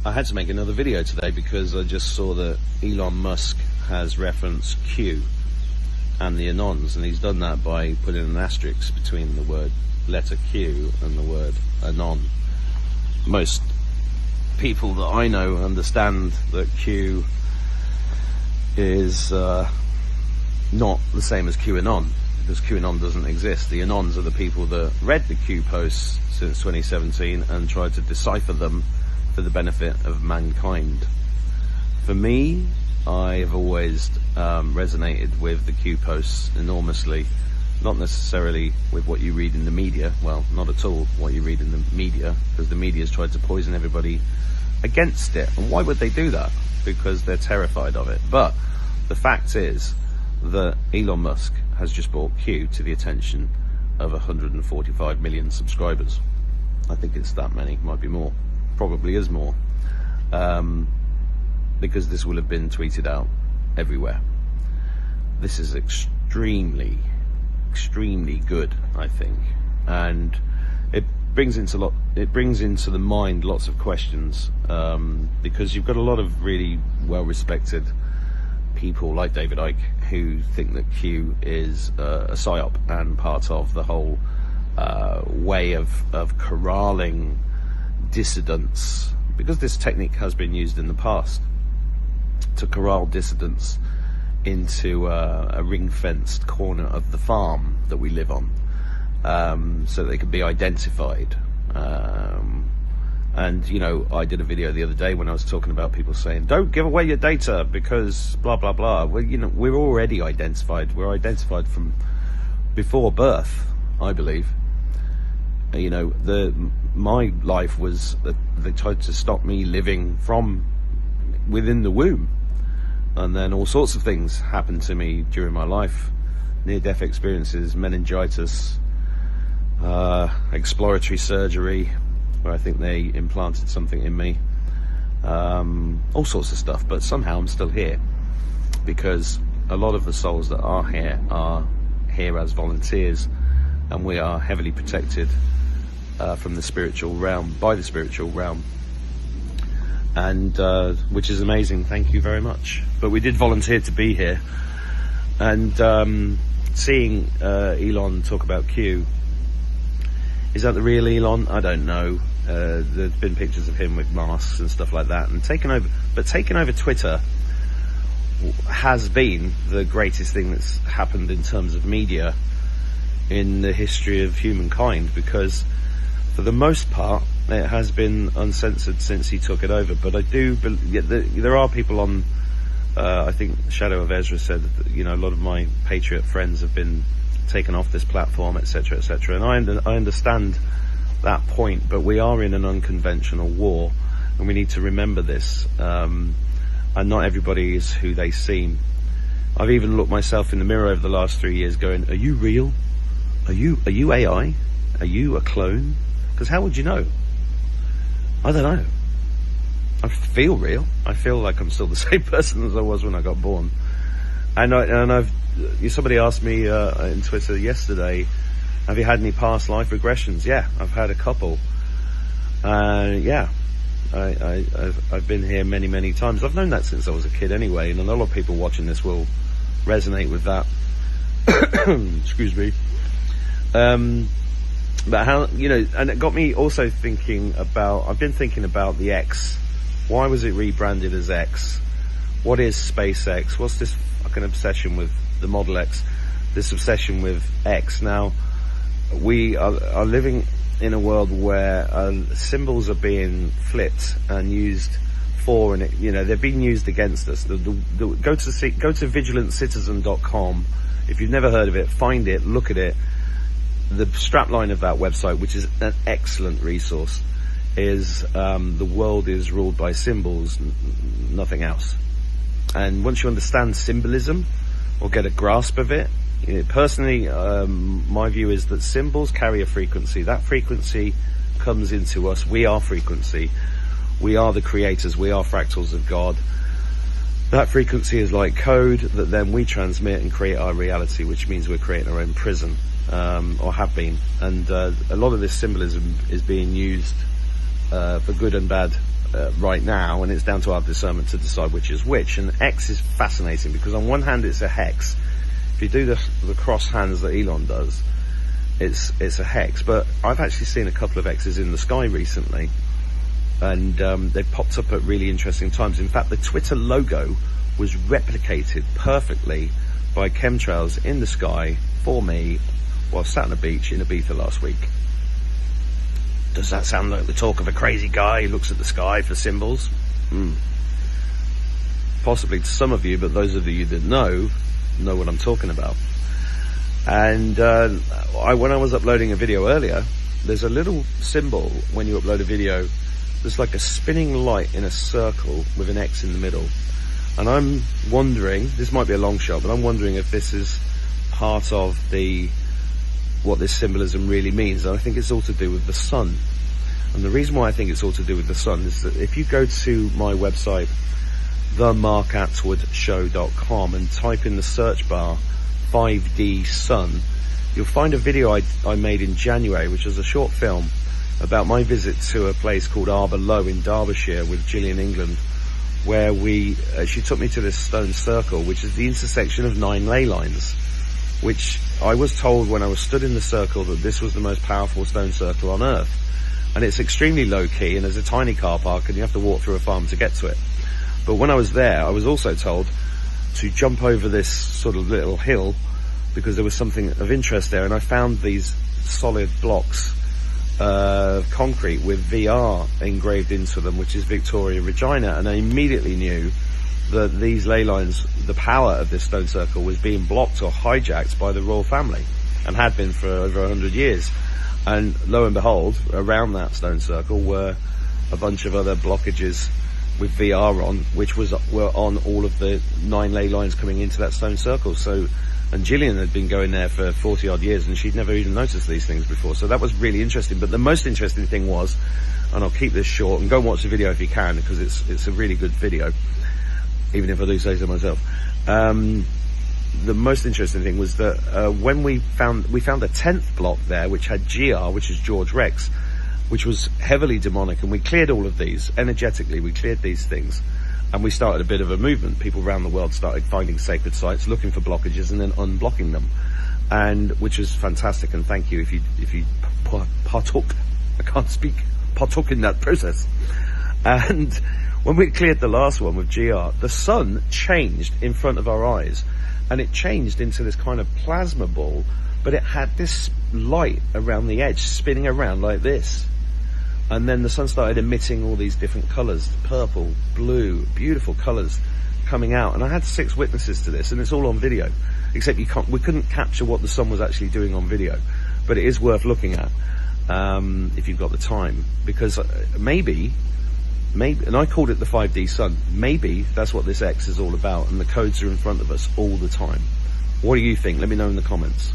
I had to make another video today because I just saw that Elon Musk has referenced Q and the Anons, and he's done that by putting an asterisk between the word letter Q and the word Anon. Most people that I know understand that Q is not the same as Q Anon, because Q Anon doesn't exist. The Anons are the people that read the Q posts since 2017 and tried to decipher them for the benefit of mankind. For me, I've always resonated with the Q posts enormously, not necessarily with what you read in the media, well, not at all what you read in the media, because the media's tried to poison everybody against it. And why would they do that? Because they're terrified of it. But the fact is that Elon Musk has just brought Q to the attention of 145 million subscribers. I think it's that many, might be more, probably is more, because this will have been tweeted out everywhere. This is extremely good, I think, and it brings into the mind lots of questions, because you've got a lot of really well-respected people like David Icke who think that Q is a psyop and part of the whole way of corralling dissidents, because this technique has been used in the past to corral dissidents into a ring-fenced corner of the farm that we live on, so they can be identified. And you know, I did a video the other day when I was talking about people saying don't give away your data because blah blah blah. Well, you know, we're already identified. We're identified from before birth, I believe. You know, my life was that they tried to stop me living from within the womb, and then all sorts of things happened to me during my life: near-death experiences, meningitis, exploratory surgery, where I think they implanted something in me, all sorts of stuff. But somehow I'm still here, because a lot of the souls that are here as volunteers, and we are heavily protected from the spiritual realm, by the spiritual realm, and which is amazing. Thank you very much. But we did volunteer to be here, and seeing Elon talk about Q, is that the real Elon? I don't know. There's been pictures of him with masks and stuff like that, and taking over Twitter has been the greatest thing that's happened in terms of media in the history of humankind, because for the most part it has been uncensored since he took it over. But I do believe there are people on, I think Shadow of Ezra said that, you know, a lot of my Patriot friends have been taken off this platform, etc., etc., and I understand that point, but we are in an unconventional war, and we need to remember this, and not everybody is who they seem. I've even looked myself in the mirror over the last 3 years going, are you real? Are you AI? Are you a clone? Because how would you know? I don't know. I feel real. I feel like I'm still the same person as I was when I got born. And somebody asked me in Twitter yesterday, have you had any past life regressions? Yeah, I've had a couple. Yeah, I've been here many times. I've known that since I was a kid anyway, and a lot of people watching this will resonate with that. Excuse me. But how, you know, and it got me also thinking about, I've been thinking about the X. Why was it rebranded as X? What is SpaceX? What's this fucking obsession with the Model X? This obsession with X. Now, we are living in a world where symbols are being flipped and used for, and you know, they're being used against us. Go to vigilancecitizen.com. If you've never heard of it, find it, look at it. The strapline of that website, which is an excellent resource, is the world is ruled by symbols, nothing else. And once you understand symbolism or get a grasp of it, personally, my view is that symbols carry a frequency. That frequency comes into us. We are frequency. We are the creators. We are fractals of God. That frequency is like code that then we transmit and create our reality, which means we're creating our own prison, or have been. And a lot of this symbolism is being used for good and bad right now, and it's down to our discernment to decide which is which. And X is fascinating because on one hand it's a hex. If you do the cross hands that Elon does, it's a hex. But I've actually seen a couple of X's in the sky recently, and they've popped up at really interesting times. In fact, the Twitter logo was replicated perfectly by chemtrails in the sky for me while sat on a beach in Ibiza last week. Does that sound like the talk of a crazy guy who looks at the sky for symbols? Possibly to some of you, but those of you that know what I'm talking about. And when I was uploading a video earlier, there's a little symbol when you upload a video. There's like a spinning light in a circle with an X in the middle. And I'm wondering, this might be a long shot, but I'm wondering if this is part of what this symbolism really means. And I think it's all to do with the sun. And the reason why I think it's all to do with the sun is that if you go to my website, theMarkAttwoodShow.com, and type in the search bar 5D sun, you'll find a video I made in January, which is a short film about my visit to a place called Arbor Low in Derbyshire with Gillian England, where she took me to this stone circle, which is the intersection of 9 ley lines, which I was told when I was stood in the circle that this was the most powerful stone circle on earth. And it's extremely low key, and there's a tiny car park, and you have to walk through a farm to get to it. But when I was there, I was also told to jump over this sort of little hill because there was something of interest there, and I found these solid blocks of concrete with VR engraved into them, which is Victoria Regina, and I immediately knew that these ley lines, the power of this stone circle, was being blocked or hijacked by the royal family, and had been for over 100 years. And lo and behold, around that stone circle were a bunch of other blockages with VR on, which were on all of the 9 ley lines coming into that stone circle. So, and Gillian had been going there for 40 odd years, and she'd never even noticed these things before. So that was really interesting. But the most interesting thing was, and I'll keep this short, and go and watch the video if you can, because it's a really good video, even if I do say so myself. The most interesting thing was that when we found a 10th block there, which had GR, which is George Rex, which was heavily demonic, and we cleared all of these energetically. We cleared these things, and we started a bit of a movement. People around the world started finding sacred sites, looking for blockages, and then unblocking them, and which was fantastic. And thank you if you partook. I can't speak. Partook in that process. And when we cleared the last one with GR, the sun changed in front of our eyes, and it changed into this kind of plasma ball, but it had this light around the edge spinning around like this. And then the sun started emitting all these different colours, purple, blue, beautiful colours coming out. And I had 6 witnesses to this, and it's all on video, except we couldn't capture what the sun was actually doing on video. But it is worth looking at if you've got the time, because maybe, and I called it the 5D sun, maybe that's what this X is all about, and the codes are in front of us all the time. What do you think? Let me know in the comments.